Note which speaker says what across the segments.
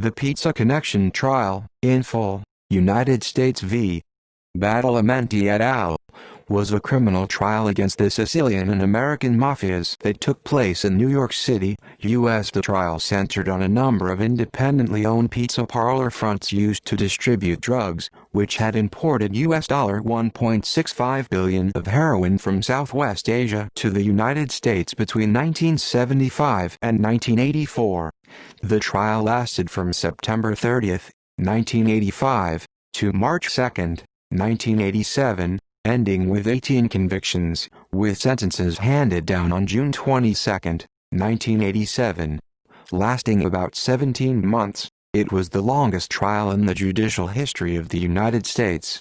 Speaker 1: The Pizza Connection Trial, in full, United States v. Badalamenti et al., was a criminal trial against the Sicilian and American mafias that took place in New York City, U.S. The trial centered on a number of independently owned pizza parlor fronts used to distribute drugs, which had imported $1.65 billion of heroin from Southwest Asia to the United States between 1975 and 1984. The trial lasted from September 30, 1985, to March 2, 1987, ending with 18 convictions, with sentences handed down on June 22, 1987. Lasting about 17 months, it was the longest trial in the judicial history of the United States.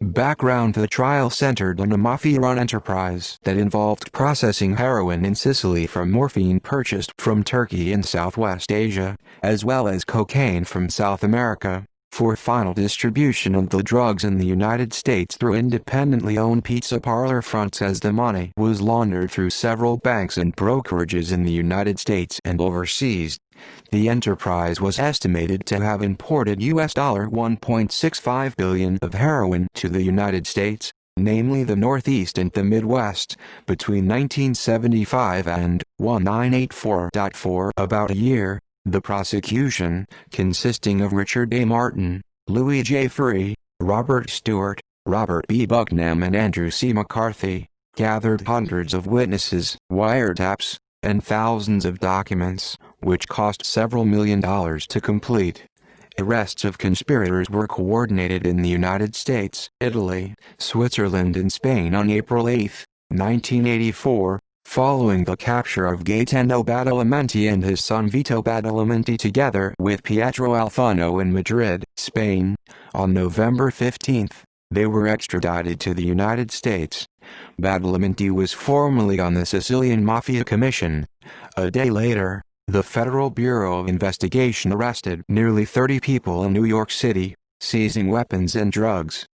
Speaker 1: Background: the trial centered on a mafia-run enterprise that involved processing heroin in Sicily from morphine purchased from Turkey and Southwest Asia, as well as cocaine from South America, for final distribution of the drugs in the United States through independently owned pizza parlor fronts as the money was laundered through several banks and brokerages in the United States and overseas. The enterprise was estimated to have imported $1.65 billion of heroin to the United States, namely the Northeast and the Midwest, between 1975 and 1984. About a year, the prosecution, consisting of Richard A. Martin, Louis J. Free, Robert Stewart, Robert B. Bucknam and Andrew C. McCarthy, gathered hundreds of witnesses, wiretaps, and thousands of documents, which cost several $1 million to complete. Arrests of conspirators were coordinated in the United States, Italy, Switzerland and Spain on April 8, 1984, following the capture of Gaetano Badalamenti and his son Vito Badalamenti together with Pietro Alfano in Madrid, Spain. On November 15, they were extradited to the United States. Badalamenti was formerly on the Sicilian Mafia Commission. A day later, the Federal Bureau of Investigation arrested nearly 30 people in New York City, seizing weapons and drugs.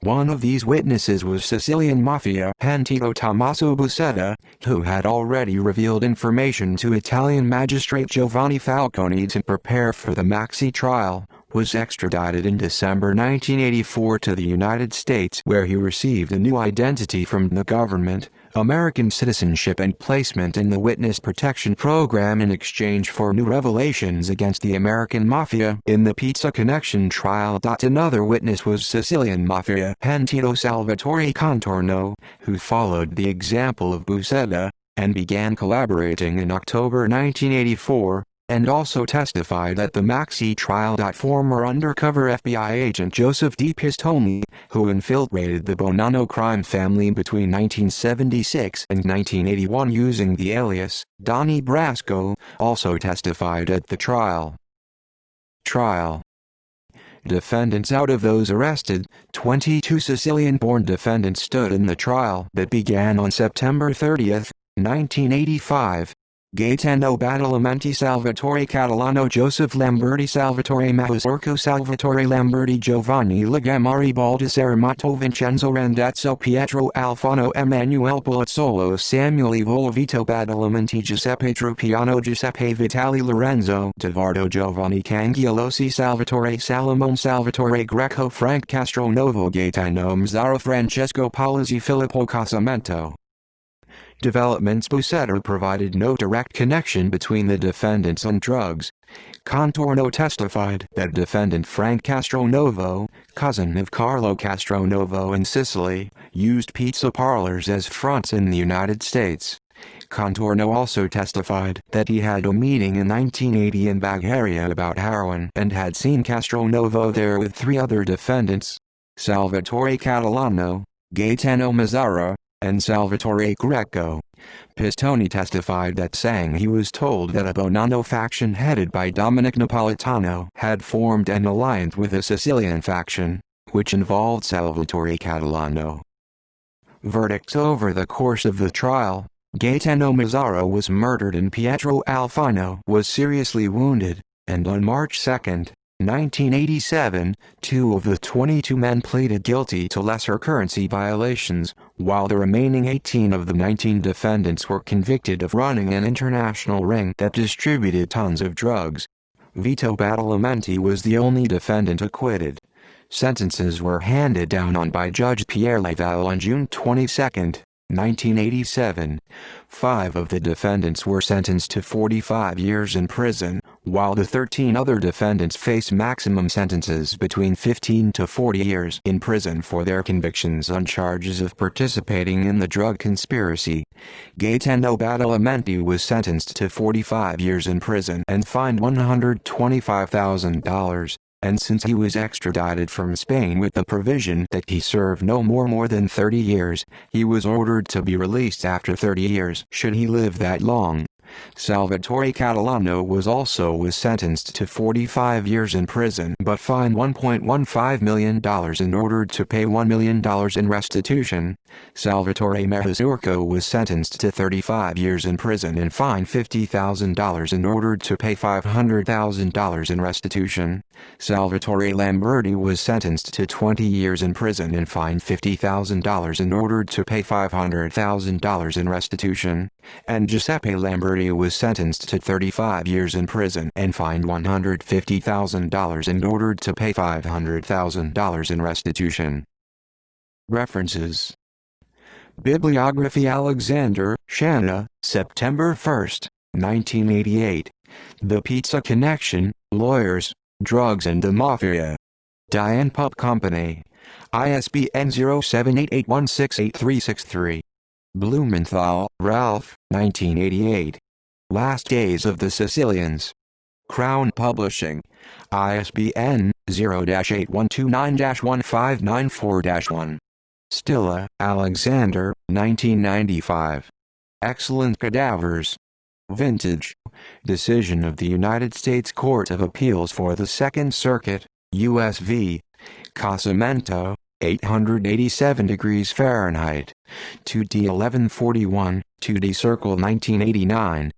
Speaker 1: One of these witnesses was Sicilian Mafia Pentito Tommaso Buscetta, who had already revealed information to Italian magistrate Giovanni Falcone to prepare for the Maxi trial, was extradited in December 1984 to the United States, where he received a new identity from the government, American citizenship and placement in the Witness Protection Program in exchange for new revelations against the American Mafia in the Pizza Connection trial. Another witness was Sicilian Mafia Pentito Salvatore Contorno, who followed the example of Buscetta, and began collaborating in October 1984, and also testified at the Maxi trial. Former undercover FBI agent Joseph D. Pistone, who infiltrated the Bonanno crime family between 1976 and 1981 using the alias Donnie Brasco, also testified at the trial. Defendants: out of those arrested, 22 Sicilian-born defendants stood in the trial that began on September 30, 1985. Gaetano Badalamenti, Salvatore Catalano, Joseph Lamberti, Salvatore Mazurco, Salvatore Lamberti, Giovanni Ligamari, Baldassare Mato, Vincenzo Randazzo, Pietro Alfano, Emanuele Palazzolo, Samuel Evola, Vito Badalamenti, Giuseppe Trupiano, Giuseppe Vitali, Lorenzo Tavardo, Giovanni Cangialosi, Salvatore Salamone, Salvatore Greco, Frank Castronovo, Gaetano Mazzara, Francesco Palazzi, Filippo Casamento. Developments: Buscetta provided no direct connection between the defendants and drugs. Contorno testified that defendant Frank Castronovo, cousin of Carlo Castronovo in Sicily, used pizza parlors as fronts in the United States. Contorno also testified that he had a meeting in 1980 in Bulgaria about heroin and had seen Castronovo there with 3 other defendants: Salvatore Catalano, Gaetano Mazzara, and Salvatore Greco. Pistone testified that saying he was told that a Bonanno faction headed by Dominic Napolitano had formed an alliance with a Sicilian faction, which involved Salvatore Catalano. Verdicts: over the course of the trial, Gaetano Mazzara was murdered and Pietro Alfano was seriously wounded, and on March 2, 1987, 2 of the 22 men pleaded guilty to lesser currency violations, while the remaining 18 of the 19 defendants were convicted of running an international ring that distributed tons of drugs. Vito Badalamenti was the only defendant acquitted. Sentences were handed down on by Judge Pierre Laval on June 22, 1987. 5 of the defendants were sentenced to 45 years in prison, while the 13 other defendants face maximum sentences between 15 to 40 years in prison for their convictions on charges of participating in the drug conspiracy. Gaetano Badalamenti was sentenced to 45 years in prison and fined $125,000. And since he was extradited from Spain with the provision that he serve no more than 30 years, he was ordered to be released after 30 years should he live that long. Salvatore Catalano was sentenced to 45 years in prison but fined $1.15 million and ordered to pay $1 million in restitution. Salvatore Mazurco was sentenced to 35 years in prison and fined $50,000 and ordered to pay $500,000 in restitution. Salvatore Lamberti was sentenced to 20 years in prison and fined $50,000 and ordered to pay $500,000 in restitution. And Giuseppe Lamberti was sentenced to 35 years in prison and fined $150,000 and ordered to pay $500,000 in restitution. References. Bibliography. Alexander, Shanna, September 1, 1988. The Pizza Connection, Lawyers, Drugs and the Mafia. Diane Pup Company. ISBN 0788168363. Blumenthal, Ralph, 1988. Last Days of the Sicilians. Crown Publishing. ISBN 0-8129-1594-1. Stilla, Alexander, 1995. Excellent Cadavers. Vintage. Decision of the United States Court of Appeals for the Second Circuit, U.S. v. Casamento, 887 degrees Fahrenheit. 2D 1141, 2D Circle 1989.